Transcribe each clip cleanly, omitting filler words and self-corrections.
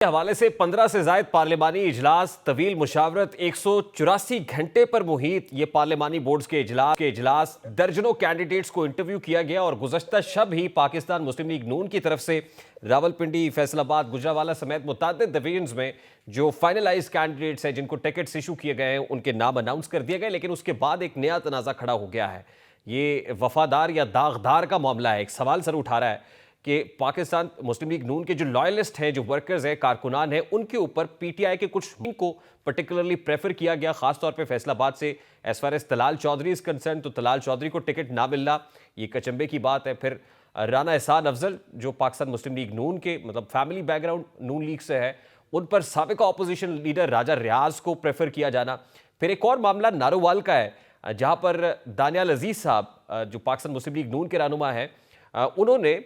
के हवाले से 15 से जायद पार्लिमानी इजलास, तवील मुशावरत, 184 घंटे पर मुहित ये पार्लिमानी बोर्ड्स के इजलास, दर्जनों कैंडिडेट्स को इंटरव्यू किया गया और गुज़श्ता शब ही पाकिस्तान मुस्लिम लीग नून की तरफ से रावलपिंडी, फैसलाबाद, गुजरांवाला समेत मुतअद्दिद डिवीजन्स में जो फाइनलाइज कैंडिडेट्स हैं जिनको टिकट्स इशू किए गए हैं उनके नाम अनाउंस कर दिए गए। लेकिन उसके बाद एक नया तनाज़ा खड़ा हो गया है। ये वफादार या दागदार का मामला है। एक सवाल सर उठा रहा है कि पाकिस्तान मुस्लिम लीग नून के जो लॉयलिस्ट हैं, जो वर्कर्स हैं, कारकुनान हैं, उनके ऊपर पीटीआई के कुछ को पर्टिकुलरली प्रेफर किया गया, खासतौर पे फैसलाबाद से। As far as Talal Chaudhry is concern, तो तलाल चौधरी को टिकट ना मिलना ये कचंबे की बात है। फिर राना एहसान अफजल जो पाकिस्तान मुस्लिम लीग नून के मतलब फैमिली बैकग्राउंड नून लीग से है, उन पर साबिका अपोजिशन लीडर राजा रियाज को प्रेफर किया जाना। फिर एक और मामला नारोवाल का है, जहां पर दानियाल अजीज साहब जो पाकिस्तान मुस्लिम लीग नून के रहनुमा हैं, उन्होंने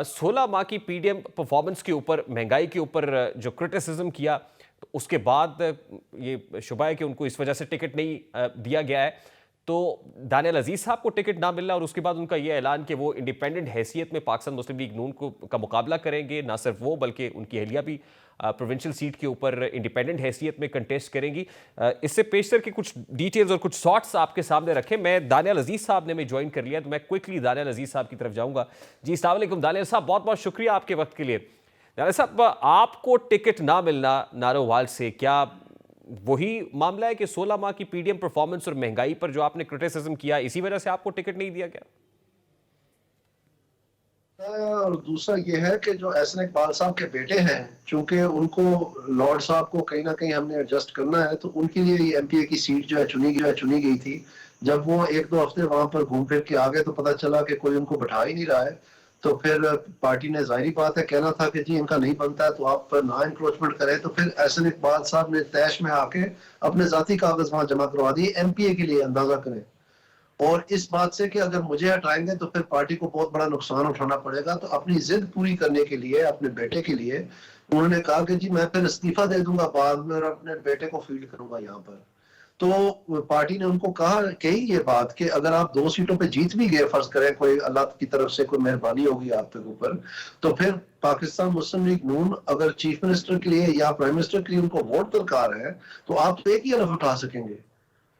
16 माह की पीडीएम परफॉर्मेंस के ऊपर, महंगाई के ऊपर जो क्रिटिसिज्म किया, तो उसके बाद ये शुबा है कि उनको इस वजह से टिकट नहीं दिया गया है। तो दानियाल अजीज साहब को टिकट ना मिलना और उसके बाद उनका ये ऐलान कि वो इंडिपेंडेंट हैसियत में पाकिस्तान मुस्लिम लीग नून का मुकाबला करेंगे, ना सिर्फ वो बल्कि उनकी अहलिया भी प्रोविंशियल सीट के ऊपर इंडिपेंडेंट हैसियत में कंटेस्ट करेंगी। इससे पेशतर के कुछ डिटेल्स और कुछ शॉट्स आपके सामने रखे। मैं दानियाल अजीज साहब ने ज्वाइन कर लिया, तो मैं क्विकली दानियाल अजीज साहब की तरफ जाऊंगा। जी अस्सलाम वालेकुम दानियाल साहब, बहुत बहुत शुक्रिया आपके वक्त के लिए। दानियाल साहब, आपको टिकट ना मिलना नारोवाल से, क्या वही मामला है कि 16 माह की पीडीएम परफॉर्मेंस और महंगाई पर जो आपने क्रिटिसिज्म किया, इसी वजह से आपको टिकट नहीं दिया गया? और दूसरा ये है कि जो एहसन इकबाल साहब के बेटे हैं, चूंकि उनको लॉर्ड साहब को कहीं ना कहीं हमने एडजस्ट करना है, तो उनके लिए ये एमपीए की सीट जो है चुनी गई थी। जब वो एक दो हफ्ते वहां पर घूम फिर के आ गए तो पता चला कि कोई उनको बैठा ही नहीं रहा है। तो फिर पार्टी ने, जाहिर बात है, कहना था कि जी इनका नहीं बनता है तो आप ना इंक्रोचमेंट करें। तो फिर एहसन इकबाल साहब ने तैश में आके अपने जाती कागज वहां जमा करवा दिए एमपीए के लिए, अंदाजा करें। और इस बात से कि अगर मुझे हटाएंगे तो फिर पार्टी को बहुत बड़ा नुकसान उठाना पड़ेगा। तो अपनी जिद पूरी करने के लिए, अपने बेटे के लिए, उन्होंने कहा कि जी मैं फिर इस्तीफा दे दूंगा बाद में और अपने बेटे को फील्ड करूंगा यहाँ पर। तो पार्टी ने उनको कही ये बात कि अगर आप 2 सीटों पे जीत भी गए, फर्ज करें कोई अल्लाह की तरफ से कोई मेहरबानी होगी आपके ऊपर, तो फिर पाकिस्तान मुस्लिम लीग नून अगर चीफ मिनिस्टर के लिए या प्राइम मिनिस्टर के लिए उनको वोट दरकार है तो आप तो एक ही हलफ उठा सकेंगे,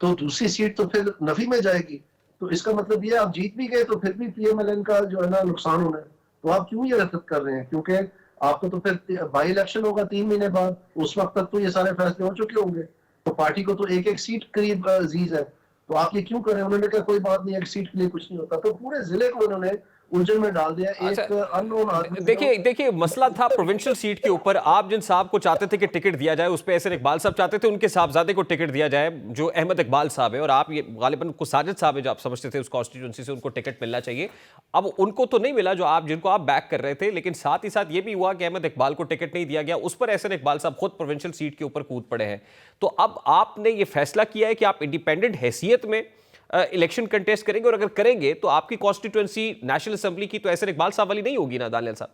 तो दूसरी सीट तो फिर नफी में जाएगी। तो इसका मतलब ये, आप जीत भी गए तो फिर भी पीएमएलएन का जो है ना नुकसान होना है। तो आप क्यों ये हरकत कर रहे हैं? क्योंकि आपको तो फिर बाई इलेक्शन होगा 3 महीने बाद, उस वक्त तक तो ये सारे फैसले हो चुके होंगे। तो पार्टी को तो एक एक सीट करीब अजीज है, तो आप ये क्यों करें? उन्होंने कहा कोई बात नहीं, एक सीट के लिए कुछ नहीं होता। तो पूरे जिले को उन्होंने उलझन में डाल दिया। अच्छा, एक अननोन आदमी, देखिए मसला था प्रोविंशियल सीट के ऊपर। आप जिन साहब को चाहते थे कि टिकट दिया जाए, उस पे एहसन इकबाल साहब चाहते थे उनके साहबजादे को टिकट दिया जाए जो अहमद इकबाल साहब है, और आप ये गालिबन को साजिद साहब है जो आप समझते थे उस कॉन्स्टिट्यूंसी से उनको टिकट मिलना चाहिए। अब उनको तो नहीं मिला जो आप जिनको आप बैक कर रहे थे, लेकिन साथ ही साथ ये भी हुआ कि अहमद इकबाल को टिकट नहीं दिया गया। उस पर एहसन इकबाल साहब खुद प्रोविंशियल सीट के ऊपर कूद पड़े हैं। तो अब आपने ये फैसला किया है कि आप इंडिपेंडेंट हैसियत में इलेक्शन कंटेस्ट करेंगे, और अगर करेंगे तो आपकी कॉन्स्टिट्यूएंसी नेशनल असेंबली की तो एहसन इकबाल साहब वाली नहीं होगी ना दानियाल साहब?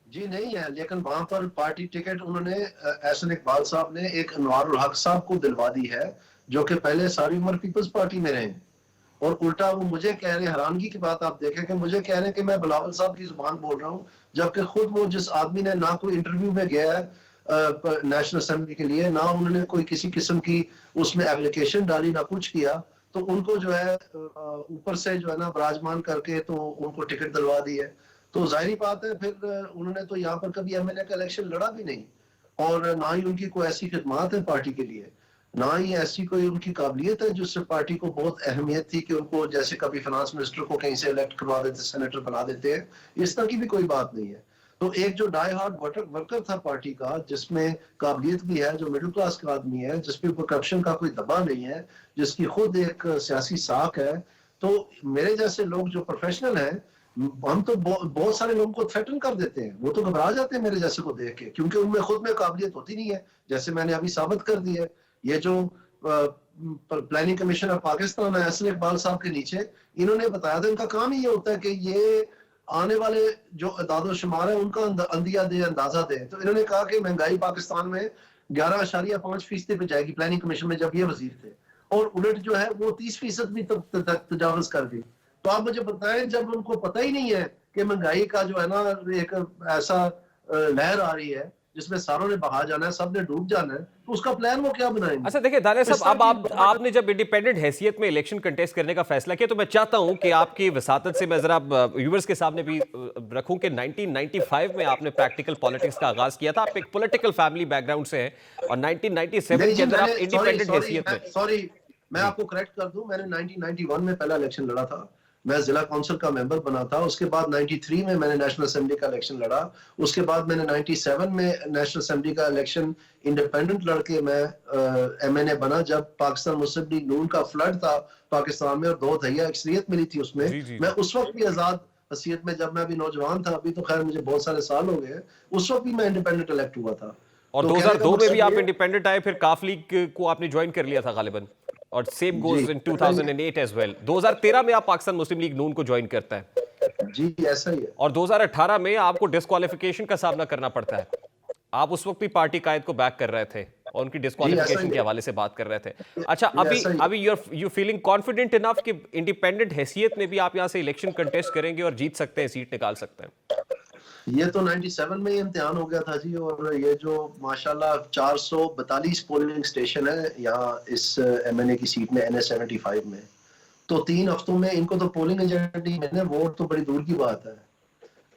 जी नहीं है, लेकिन वहां पर पार्टी टिकट उन्होंने एहसन इकबाल साहब ने एक अनवारुल हक साहब को दिलवा दी है, जो कि पहले सारी उम्र पीपल्स पार्टी में रहे। और उल्टा वो मुझे कह रहे हैं, हैरानगी की बात आप देखें कि मुझे कह रहे हैं कि मैं बिलावल साहब की जुबान बोल रहा हूँ, जबकि खुद वो जिस आदमी ने ना कोई इंटरव्यू में गया है नेशनल असेंबली के लिए, ना उन्होंने कोई किसी किस्म की उसमें एप्लीकेशन डाली, ना कुछ किया, तो उनको जो है ऊपर से जो है ना विराजमान करके तो उनको टिकट दिलवा दी है। तो जाहिर बात है, फिर उन्होंने तो यहाँ पर कभी एमएलए का इलेक्शन लड़ा भी नहीं, और ना ही उनकी कोई ऐसी खिदमात है पार्टी के लिए, ना ही ऐसी कोई उनकी काबिलियत है जिससे पार्टी को बहुत अहमियत थी कि उनको जैसे कभी फाइनेंस मिनिस्टर को कहीं से इलेक्ट करवा देते, सेनेटर बना देते हैं। इस तरह की भी कोई बात नहीं है। तो एक जो डाई हार्ड वर्कर था पार्टी का, जिसमें काबिलियत भी है, जो मिडिल क्लास का आदमी है, जिसपे करप्शन का कोई दबाव नहीं है, जिसकी खुद एक सियासी साख है, तो मेरे जैसे लोग जो प्रोफेशनल हैं, हम तो बहुत सारे लोगों को थ्रेटन कर देते हैं। वो तो घबरा जाते हैं मेरे जैसे को देख के, क्योंकि उनमें खुद में काबिलियत होती नहीं है, जैसे मैंने अभी साबित कर दी है। ये जो प्लानिंग कमीशन ऑफ पाकिस्तान है एहसन इकबाल साहब के नीचे, इन्होंने बताया था, इनका काम ही ये होता है कि ये आने वाले जो अदादो शुमार है उनका अंदिया दे, अंदाजा दे। तो इन्होंने कहा कि महंगाई पाकिस्तान में 11.5% पे जाएगी प्लानिंग कमीशन में, जब ये वजीर थे, और उलट जो है वो 30% भी तजावज कर गई। तो आप मुझे बताएं, जब उनको पता ही नहीं है कि महंगाई का जो है ना एक ऐसा लहर आ रही है जिसमें सारों ने बहा जाना है, सब ने डूब जाना है, तो उसका प्लान वो क्या बनाएंगे? अच्छा देखिए दानियल इस साहब, तरह अब की आपने जब इंडिपेंडेंट हैसियत में इलेक्शन कंटेस्ट करने का फैसला किया, तो मैं चाहता हूं कि आपकी वसातत से मैं जरा व्यूअर्स के सामने भी रखूं कि 1995 में आपने प्रैक्टिकल पॉलिटिक्स का आगाज किया था। आप एक पॉलिटिकल फैमिली बैकग्राउंड से हैं और 1997 नहीं के जी, अंदर आप मैंने इंडिपेंडेंट हैसियत में। सॉरी मैं जी आपको करेक्ट कर दूं, मैंने 1991 में पहला इलेक्शन लड़ा था। मैं जिला काउंसिल का मेंबर बना था। उसके बाद 93 में मैंने नेशनल असेंबली का इलेक्शन लड़ा। उसके बाद मैंने 97 में नेशनल असेंबली का इलेक्शन इंडिपेंडेंट लड़के मैं एमएनए बना, जब पाकिस्तान मुस्लिम लीग नून का फ्लड था पाकिस्तान में और दो दहिया अक्सरियत मिली थी उसमें। जी जी मैं जी। उस वक्त भी आजाद हसीयत में, जब मैं अभी नौजवान था, अभी तो खैर मुझे बहुत सारे साल हो गए हैं, उस वक्त भी मैं इंडिपेंडेंट इलेक्ट हुआ था। और तो कहने का 2002 में भी मकसद आप ये, इंडिपेंडेंट आए, फिर काफ लीग को आपने ज्वाइन कर लिया था गालिबन, और same G goes in 2008 as well. 2013 में आप पाकिस्तान मुस्लिम लीग नून को ज्वाइन करता है जी ऐसा ही है। और 2018 में आपको डिस्क्वालिफिकेशन का सामना करना पड़ता है। आप उस वक्त भी पार्टी कायद को बैक कर रहे थे और उनकी जी ऐसा डिस्क्वालिफिकेशन ही के है। हवाले से बात कर रहे थे। अच्छा, ये अभी ऐसा ही अभी यू फीलिंग कॉन्फिडेंट इनफ कि इंडिपेंडेंट हैसियत में भी आप यहां से इलेक्शन कंटेस्ट करेंगे और जीत सकते हैं, सीट निकाल सकते हैं? है। ये तो 97 में ही इम्तिहान हो गया था जी। और ये जो माशाल्लाह 442 पोलिंग स्टेशन है यहाँ इस एमएनए की सीट में, NS 75 में, तो 3 हफ्तों में इनको तो पोलिंग एजेंट ही मिलने, वोट तो बड़ी दूर की बात है।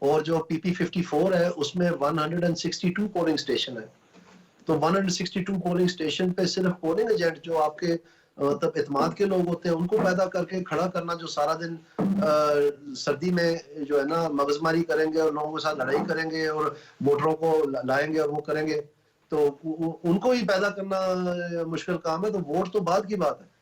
और जो PP 54 है उसमें 162 पोलिंग स्टेशन है। तो 162 पोलिंग स्टेशन पे सिर्फ पोलिंग एजेंट जो आपके मतलब इत्मीनान के लोग होते हैं उनको पैदा करके खड़ा करना, जो सारा दिन सर्दी में जो है ना मगजमारी करेंगे और लोगों के साथ लड़ाई करेंगे और वोटरों को लाएंगे और वो करेंगे, तो उनको ही पैदा करना मुश्किल काम है। तो वोट तो बाद की बात है।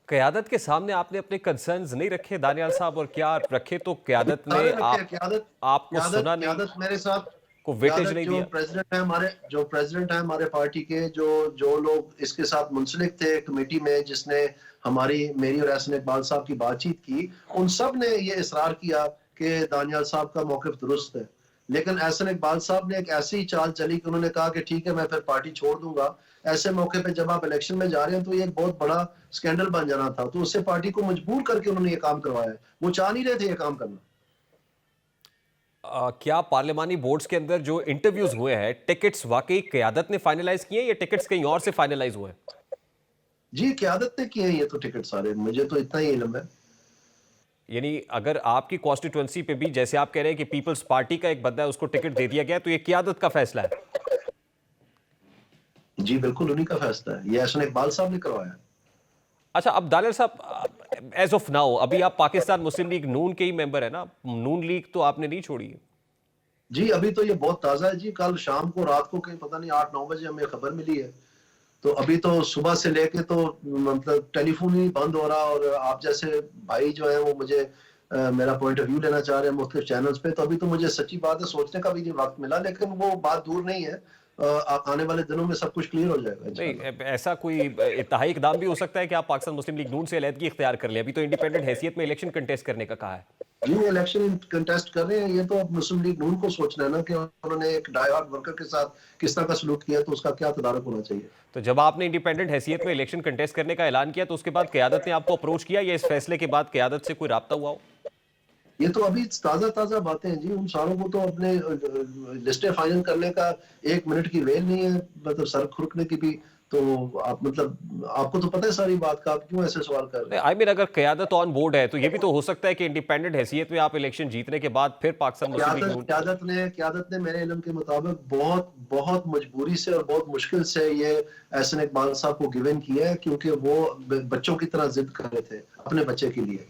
क़यादत के सामने आपने अपने कंसर्न्स नहीं रखे दानियाल साहब, और क्या रखे तो क़यादत ने सारे रखे। क्यादत आपको क्यादत सुना नहीं, क्यादत मेरे साथ, को वेटेज क्यादत नहीं दिया? जो प्रेसिडेंट है हमारे पार्टी के, जो जो लोग इसके साथ मुंसलिक थे कमेटी में, जिसने मेरी और एहसन इकबाल साहब की बातचीत की, उन सब ने ये इसरार किया कि दानियाल साहब का मौक़िफ़ दुरुस्त है। लेकिन एहसन इकबाल साहब ने एक ऐसी चाल चली कि उन्होंने कहा कि ठीक है मैं फिर पार्टी छोड़ दूंगा। ऐसे मौके पे जब आप इलेक्शन में जा रहे हैं तो ये एक बहुत बड़ा स्कैंडल बन जाना था, तो उससे पार्टी को मजबूर करके उन्होंने ये काम करवाया। वो चाह नहीं रहे थे ये काम करना। क्या पार्लिमानी बोर्ड्स के अंदर जो इंटरव्यूज हुए हैं, टिकट्स वाकई क़यादत ने फाइनलाइज किए या टिकट्स कहीं और से फाइनलाइज हुए हैं? जी क्यादत ने किए हैं ये तो टिकट सारे, मुझे तो इतना ही इल्म है। यानी अगर आपकी कॉन्स्टिट्यूंसी पे भी, जैसे आप कह रहे हैं कि पीपल्स पार्टी का एक बंदा है उसको टिकट दे दिया गया, तो ये क़यादत का फैसला है? जी बिल्कुल उन्हीं का फैसला है, ये एहसन इकबाल साहब ने करवाया। अच्छा, अब दानियल साहब, एज ऑफ नाउ अभी आप पाकिस्तान मुस्लिम लीग नून के ही मेंबर है ना? नून लीग तो आपने नहीं छोड़ी है? जी अभी तो ये बहुत ताजा है जी। कल शाम को, रात को, कहीं पता नहीं 8-9 बजे हमें खबर मिली है। तो अभी तो सुबह से लेके तो मतलब टेलीफोन ही बंद हो रहा, और आप जैसे भाई जो है वो मुझे मेरा पॉइंट ऑफ व्यू लेना चाह रहे हैं मुख्तलिफ चैनल्स पे, तो अभी तो मुझे सच्ची बात है सोचने का भी नहीं वक्त मिला, लेकिन वो बात दूर नहीं है। आने वाले दिनों में सब कुछ क्लियर हो जाएगा नहीं, इंशाल्लाह। ऐसा कोई इत्तेहाई इकदाम भी हो सकता है कि आप पाकिस्तान मुस्लिम लीग नून से अलहदगी इख्तियार कर लें? अभी तो इंडिपेंडेंट हैसियत में इलेक्शन कंटेस्ट करने का कहा है। जी इलेक्शन कंटेस्ट कर रहे हैं, ये तो अब मुस्लिम लीग नून को सोचना है ना कि उन्होंने एक डायहार्ड वर्कर के साथ किस तरह का सलूक किया, तो उसका क्या तदारुक होना चाहिए। तो जब आपने इंडिपेंडेंट हैसियत में इलेक्शन कंटेस्ट करने का ऐलान किया, तो उसके बाद क़यादत ने आपको अप्रोच किया या इस फैसले के बाद क़यादत से कोई राब्ता हुआ हो? ये तो अभी ताजा ताजा बातें हैं जी। उन सारों को तो अपने लिस्टें फाइनल करने का 1 मिनट की वेल नहीं है, मतलब सर खुरकने की भी। तो आप मतलब आपको तो पता है सारी बात का, आप क्यों ऐसे सवाल कर रहे हैं? आई मीन, अगर क़यादत ऑन बोर्ड है तो ये भी तो हो सकता है कि इंडिपेंडेंट हैसियत में आप इलेक्शन जीतने के बाद फिर पाकिस्तान मुस्लिम लीग नून। क्यादत ने मेरे इल्म के मुताबिक बहुत बहुत मजबूरी से और बहुत मुश्किल से ये एहसन इकबाल साहब को गिवन किया है, क्योंकि वो बच्चों की तरह जिद कर रहे थे अपने बच्चे के लिए।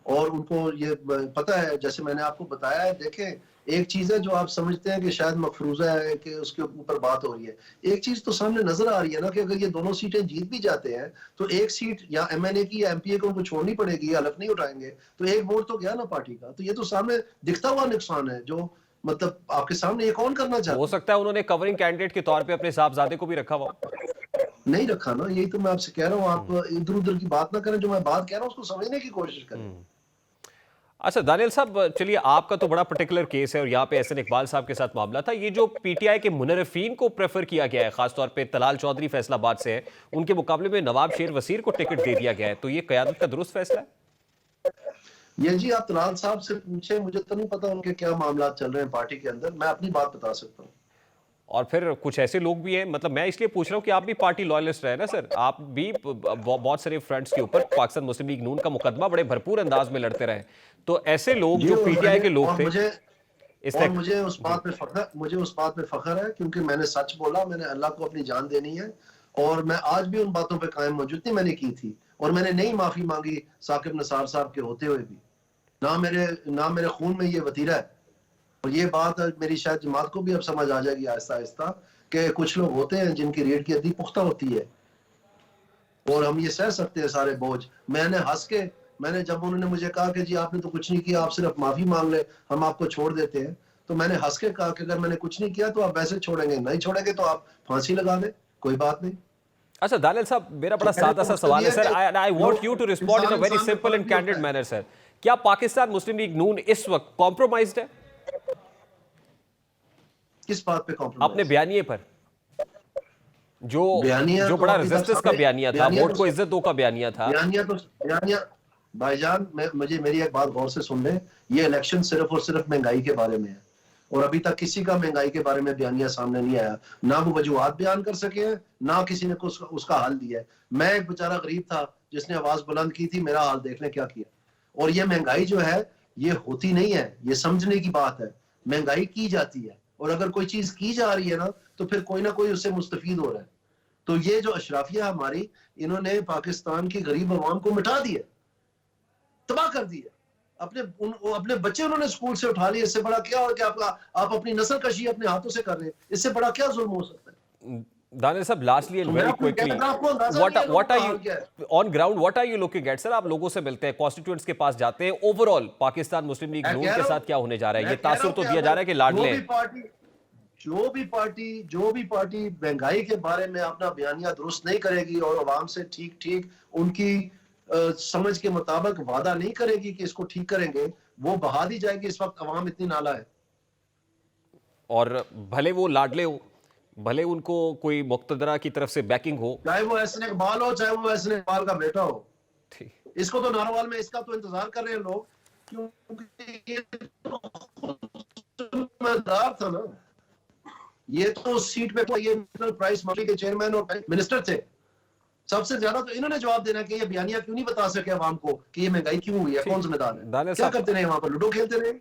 और उनको ये पता है, जैसे मैंने आपको बताया है, देखें एक चीज है जो आप समझते हैं कि शायद मफरूजा है कि उसके ऊपर बात हो रही है, एक चीज तो सामने नजर आ रही है ना कि अगर ये दोनों सीटें जीत भी जाते हैं तो एक सीट या एमएनए की या एमपीए को उनको छोड़नी पड़ेगी, हलफ नहीं उठाएंगे, तो एक वोट तो गया ना पार्टी का। तो ये तो सामने दिखता हुआ नुकसान है, जो मतलब आपके सामने ये कौन करना हो चाहता है? सकता है उन्होंने कवरिंग कैंडिडेट के तौर पे अपने साहबजादे को भी रखा हुआ हो। नहीं रखा ना, यही तो मैं आपसे कह रहा हूँ। आप इधर उधर की बात ना करें, जो मैं बात कह रहा हूँ उसको समझने की कोशिश करें। अच्छा दानियल साहब, चलिए, आपका तो बड़ा पर्टिकुलर केस है और यहाँ पे एहसन इकबाल साहब के साथ मामला था। ये जो पीटीआई के मुनर्रफीन को प्रेफर किया गया है, खासतौर पे तलाल चौधरी फैसलाबाद से है, उनके मुकाबले में नवाब शेर वसीर को टिकट दे दिया गया है, तो ये क़यादत का दुरुस्त फैसला है? ये जी आप तलाल साहब से पूछे, मुझे तो नहीं पता उनके क्या मामला चल रहे हैं पार्टी के अंदर, मैं अपनी बात बता सकता हूँ। और फिर कुछ ऐसे लोग भी हैं, मतलब मैं इसलिए पूछ रहा हूँ कि आप भी पार्टी लॉयलिस्ट रहे ना सर, आप भी बहुत सारे फ्रेंड्स के ऊपर पाकिस्तान मुस्लिम लीग नून का मुकदमा बड़े भरपूर अंदाज में लड़ते रहे, तो ऐसे लोग जी जो और पीटीआई के लोग और थे इस और तक। मुझे उस जी। बात पे फख्र मुझे उस बात पे फख्र है, क्योंकि मैंने सच बोला, मैंने अल्लाह को अपनी जान देनी है, और मैं आज भी उन बातों पे कायम हूं जितनी मैंने की थी, और मैंने नहीं माफी मांगी साकिब नसार साहब के होते हुए भी। ना मेरे खून में ये वतीरा है। और ये बात मेरी शायद जमात को भी अब समझ आ जाएगी आहिस्ता आहिस्ता, कि कुछ लोग होते हैं जिनकी रीढ़ की हड्डी पुख्ता होती है, और हम ये सह सकते हैं सारे बोझ। मैंने जब उन्होंने मुझे कहा कि जी आपने तो कुछ नहीं किया, आप सिर्फ माफी मांग ले, हम आपको छोड़ देते हैं, तो मैंने हंस के कहा कि अगर मैंने कुछ नहीं किया तो आप वैसे छोड़ेंगे, नहीं छोड़ेंगे तो आप फांसी लगा दें, कोई बात नहीं। अच्छा दानियल साहब, मेरा तो बड़ा मैंने सादा तो सा मकसद सवाल ये है सर, कि I want you to respond in a very इंसान में सिंपल फर्क एंड भी कैंडिड होता है। Manner sir. क्या पाकिस्तान मुस्लिम लीग नून इस वक्त कॉम्प्रोमाइज्ड है किस बात पे अपने कॉम्प्रोमाइज? बयानिए पर? जो बयानिया जो तो बड़ा अभी तक रेजिस्टेंस का सामने बयानिया था, बयानिया वोट तो को इज्जत दो का बयानिया था। बयानिया भाईजान, मुझे मेरी एक बात गौर से सुन ले। ये इलेक्शन सिर्फ और सिर्फ महंगाई के बारे में है, और अभी तक किसी का महंगाई के बारे में बयानिया सामने नहीं आया, ना वो वजूहात बयान कर सके हैं, ना किसी ने उसका हल दिया है। मैं एक बेचारा गरीब था जिसने आवाज बुलंद की थी, मेरा हाल देख ले क्या किया। और ये महंगाई जो है, ये होती नहीं है, ये समझने की बात है। महंगाई की जाती है, और अगर कोई चीज की जा रही है ना, तो फिर कोई ना कोई उससे मुस्तफीद हो रहा है। तो ये जो अशराफिया हमारी, इन्होंने पाकिस्तान की गरीब आवाम को मिटा दिया, तबाह कर दिया। अपने बच्चे उन्होंने स्कूल से उठा लिए। इससे बड़ा क्या हो कि आप अपनी नस्ल कशी अपने हाथों से कर रहे हैं, इससे बड़ा क्या जुल्म हो सकता है? दानियल साहब, लास्टली तो एंड मैं वेरी आपको क्विकली, कहता हूं, आपको अंदाजा व्हाट नहीं है लोगों व्हाट आर का हाल क्या है। You on ground, what are you looking at sir? आप लोगों से मिलते हैं, कॉन्स्टिट्यूएंट्स के पास जाते हैं, ओवरऑल पाकिस्तान मुस्लिम लीग मैं नून कह के रहा साथ क्या होने जा रहा है? मैं ये कह रहा तासुर हूं तो कि दिया जा रहा है कि लाडले हैं। जो भी पार्टी महंगाई के बारे में अपना बयानिया दुरुस्त नहीं करेगी, और आवाम से ठीक ठीक उनकी समझ के मुताबिक वादा नहीं करेगी कि इसको ठीक करेंगे, वो बहा दी जाएगी। इस वक्त आवाम इतनी नाला है। और भले वो लाडले हो, भले उनको कोई मुक्तदरा की तरफ से बैकिंग हो। चाहे वो एहसन इकबाल हो, चाहे वो एहसन इकबाल का बेटा हो, ठीक। इसको तो नारोवाल में इसका तो इंतजार कर रहे हैं लोग, क्योंकि ये तो जिम्मेदार था ना। ये तो उस सीट पे तो ये नेशनल प्राइस मनी के चेयरमैन और मिनिस्टर थे। सबसे ज्यादा तो इन्होंने जवाब देना कि ये बयानिया क्यों नहीं बता सके आवाम को कि ये महंगाई क्यों हुई है, कौन जिम्मेदार है। दानियल क्या साहब, करते रहे वहां पर? लूडो खेलते रहे।